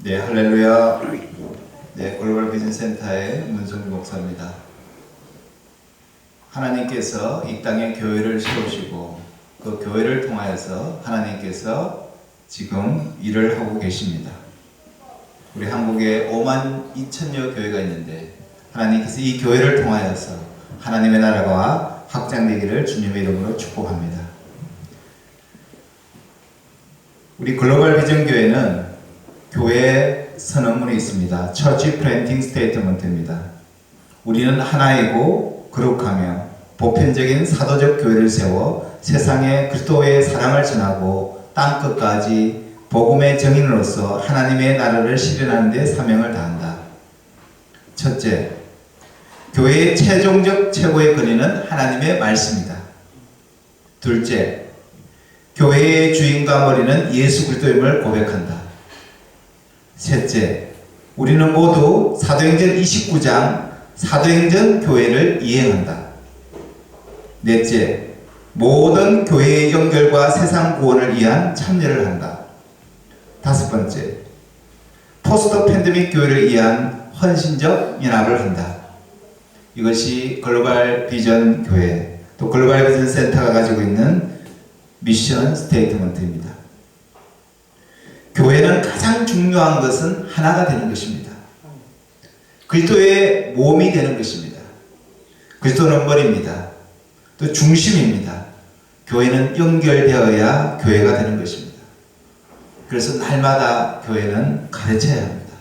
네, 할렐루야. 네, 글로벌 비전 센터의 문성주 목사입니다. 하나님께서 이 땅에 교회를 세우시고 그 교회를 통하여서 하나님께서 지금 일을 하고 계십니다. 우리 한국에 5만 2천여 교회가 있는데 하나님께서 이 교회를 통하여서 하나님의 나라가 확장되기를 주님의 이름으로 축복합니다. 우리 글로벌 비전 교회는 교회 선언문이 있습니다. Church Planting Statement입니다. 우리는 하나이고 거룩하며 보편적인 사도적 교회를 세워 세상에 그리스도의 사랑을 전하고 땅끝까지 복음의 증인으로서 하나님의 나라를 실현하는 데 사명을 다한다. 첫째, 교회의 최종적 최고의 권위는 하나님의 말씀이다. 둘째, 교회의 주인과 머리는 예수 그리스도임을 고백한다. 셋째, 우리는 모두 사도행전 29장 사도행전 교회를 이행한다. 넷째, 모든 교회의 연결과 세상 구원을 위한 참여를 한다. 다섯 번째, 포스트 팬데믹 교회를 위한 헌신적 연합을 한다. 이것이 글로벌 비전 교회, 또 글로벌 비전 센터가 가지고 있는 미션 스테이트먼트입니다. 교회는 가장 중요한 것은 하나가 되는 것입니다. 그리스도의 몸이 되는 것입니다. 그리스도는 머리입니다. 또 중심입니다. 교회는 연결되어야 교회가 되는 것입니다. 그래서 날마다 교회는 가르쳐야 합니다.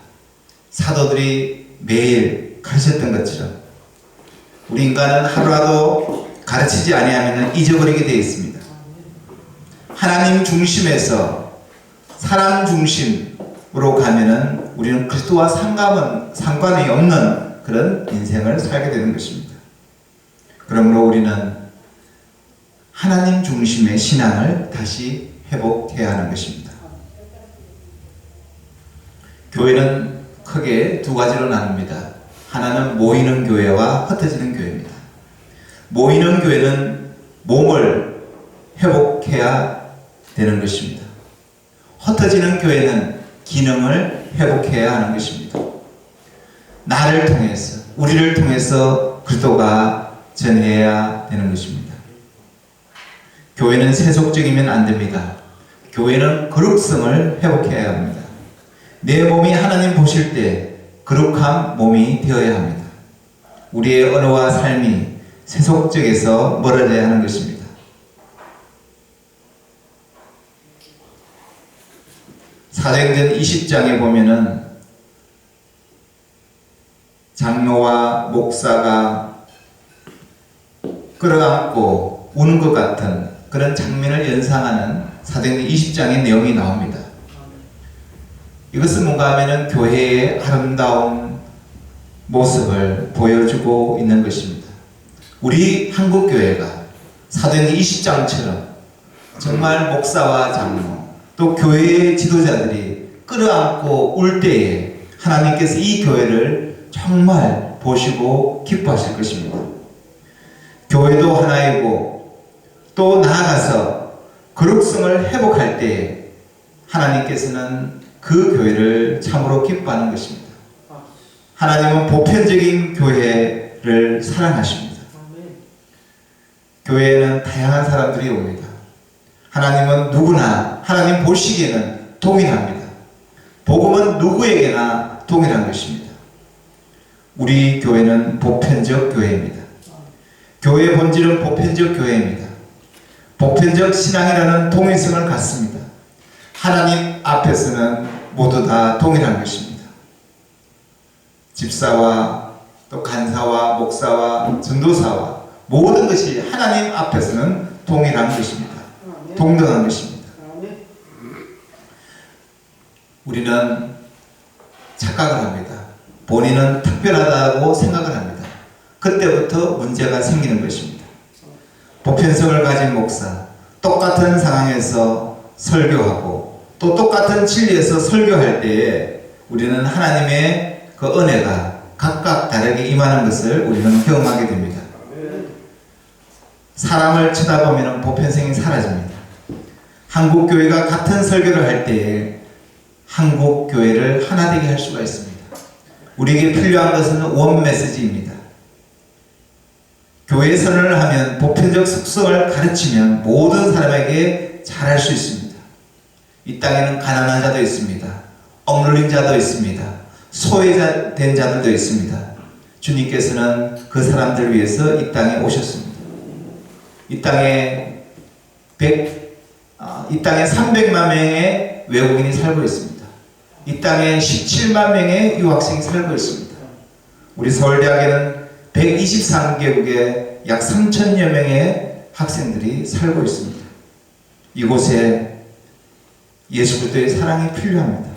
사도들이 매일 가르쳤던 것처럼 우리 인간은 하루라도 가르치지 아니하면 잊어버리게 되어 있습니다. 하나님 중심에서 사람 중심으로 가면은 우리는 그리스도와 상관이 없는 그런 인생을 살게 되는 것입니다. 그러므로 우리는 하나님 중심의 신앙을 다시 회복해야 하는 것입니다. 교회는 크게 두 가지로 나눕니다. 하나는 모이는 교회와 흩어지는 교회입니다. 모이는 교회는 몸을 회복해야 되는 것입니다. 흩어지는 교회는 기능을 회복해야 하는 것입니다. 나를 통해서, 우리를 통해서 그리스도가 전해야 되는 것입니다. 교회는 세속적이면 안 됩니다. 교회는 거룩성을 회복해야 합니다. 내 몸이 하나님 보실 때 거룩한 몸이 되어야 합니다. 우리의 언어와 삶이 세속적에서 멀어져야 하는 것입니다. 사도행전 20장에 보면은 장로와 목사가 끌어안고 우는 것 같은 그런 장면을 연상하는 사도행전 20장의 내용이 나옵니다. 이것은 뭔가 하면은 교회의 아름다운 모습을 보여주고 있는 것입니다. 우리 한국교회가 사도행전 20장처럼 정말 목사와 장로 또 교회의 지도자들이 끌어안고 울 때에 하나님께서 이 교회를 정말 보시고 기뻐하실 것입니다. 교회도 하나이고 또 나아가서 거룩성을 회복할 때에 하나님께서는 그 교회를 참으로 기뻐하는 것입니다. 하나님은 보편적인 교회를 사랑하십니다. 교회에는 다양한 사람들이 옵니다. 하나님은 누구나 하나님 보시기에는 동일합니다. 복음은 누구에게나 동일한 것입니다. 우리 교회는 보편적 교회입니다. 교회의 본질은 보편적 교회입니다. 보편적 신앙이라는 동일성을 갖습니다. 하나님 앞에서는 모두 다 동일한 것입니다. 집사와 또 간사와 목사와 전도사와 모든 것이 하나님 앞에서는 동일한 것입니다. 동등한 것입니다. 우리는 착각을 합니다. 본인은 특별하다고 생각을 합니다. 그때부터 문제가 생기는 것입니다. 보편성을 가진 목사, 똑같은 상황에서 설교하고 또 똑같은 진리에서 설교할 때에 우리는 하나님의 그 은혜가 각각 다르게 임하는 것을 우리는 경험하게 됩니다. 사람을 쳐다보면 보편성이 사라집니다. 한국교회가 같은 설교를 할 때에 한국 교회를 하나 되게 할 수가 있습니다. 우리에게 필요한 것은 원 메시지입니다. 교회 선언을 하면 보편적 속성을 가르치면 모든 사람에게 잘할 수 있습니다. 이 땅에는 가난한 자도 있습니다. 억눌린 자도 있습니다. 소외된 자들도 있습니다. 주님께서는 그 사람들을 위해서 이 땅에 오셨습니다. 이 땅에 300만 명의 외국인이 살고 있습니다. 이 땅에 17만 명의 유학생이 살고 있습니다. 우리 서울대학에는 123개국의 약 3천여 명의 학생들이 살고 있습니다. 이곳에 예수 그리스도의 사랑이 필요합니다.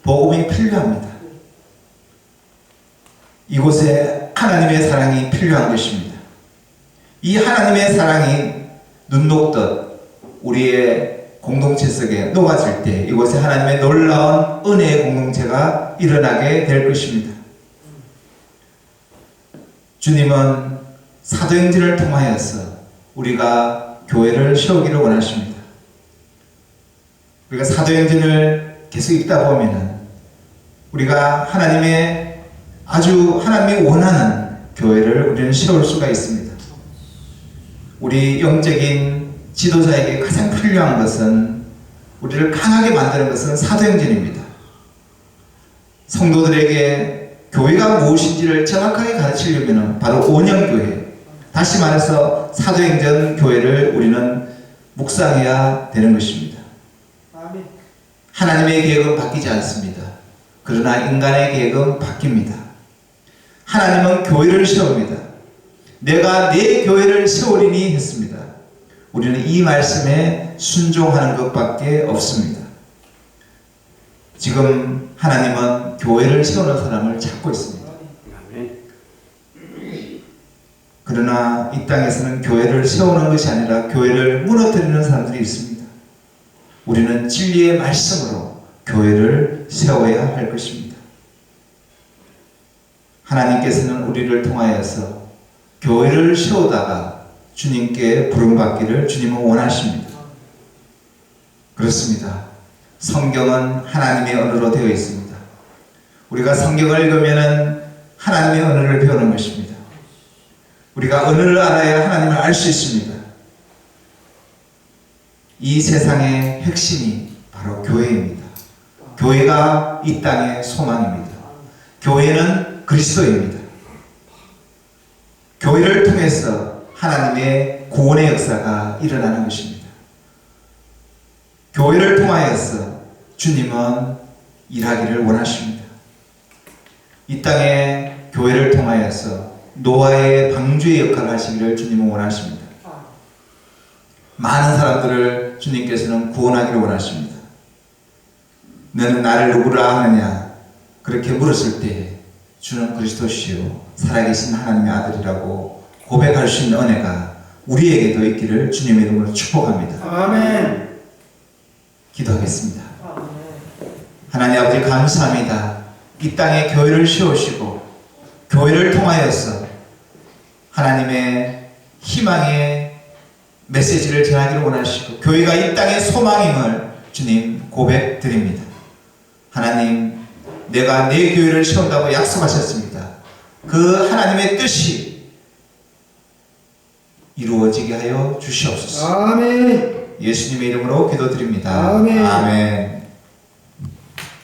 복음이 필요합니다. 이곳에 하나님의 사랑이 필요한 것입니다. 이 하나님의 사랑이 눈 녹듯 우리의 공동체 속에 녹아질 때 이곳에 하나님의 놀라운 은혜의 공동체가 일어나게 될 것입니다. 주님은 사도행전을 통하여서 우리가 교회를 세우기를 원하십니다. 우리가 사도행전을 계속 읽다 보면은 우리가 하나님이 원하는 교회를 우리는 세울 수가 있습니다. 우리 영적인 지도자에게 가장 필요한 것은 우리를 강하게 만드는 것은 사도행전입니다. 성도들에게 교회가 무엇인지를 정확하게 가르치려면 바로 온영교회, 다시 말해서 사도행전 교회를 우리는 묵상해야 되는 것입니다. 하나님의 계획은 바뀌지 않습니다. 그러나 인간의 계획은 바뀝니다. 하나님은 교회를 세웁니다. 내가 내 교회를 세우리니 했습니다. 우리는 이 말씀에 순종하는 것밖에 없습니다. 지금 하나님은 교회를 세우는 사람을 찾고 있습니다. 그러나 이 땅에서는 교회를 세우는 것이 아니라 교회를 무너뜨리는 사람들이 있습니다. 우리는 진리의 말씀으로 교회를 세워야 할 것입니다. 하나님께서는 우리를 통하여서 교회를 세우다가 주님께 부름받기를 주님은 원하십니다. 그렇습니다. 성경은 하나님의 언어로 되어 있습니다. 우리가 성경을 읽으면 하나님의 언어를 배우는 것입니다. 우리가 언어를 알아야 하나님을 알 수 있습니다. 이 세상의 핵심이 바로 교회입니다. 교회가 이 땅의 소망입니다. 교회는 그리스도입니다. 교회를 통해서 하나님의 구원의 역사가 일어나는 것입니다. 교회를 통하여서 주님은 일하기를 원하십니다. 이 땅에 교회를 통하여서 노아의 방주의 역할을 하시기를 주님은 원하십니다. 많은 사람들을 주님께서는 구원하기를 원하십니다. 너는 나를 누구라 하느냐? 그렇게 물었을 때 주는 그리스도시요 살아계신 하나님의 아들이라고 고백할 수 있는 은혜가 우리에게도 있기를 주님의 이름으로 축복합니다. 아멘. 기도하겠습니다. 하나님 아버지 감사합니다. 이 땅에 교회를 세우시고 교회를 통하여서 하나님의 희망의 메시지를 전하기를 원하시고 교회가 이 땅의 소망임을 주님 고백드립니다. 하나님, 내가 내 교회를 세운다고 약속하셨습니다. 그 하나님의 뜻이 이루어지게 하여 주시옵소서. 아멘. 예수님의 이름으로 기도드립니다. 아멘. 아멘.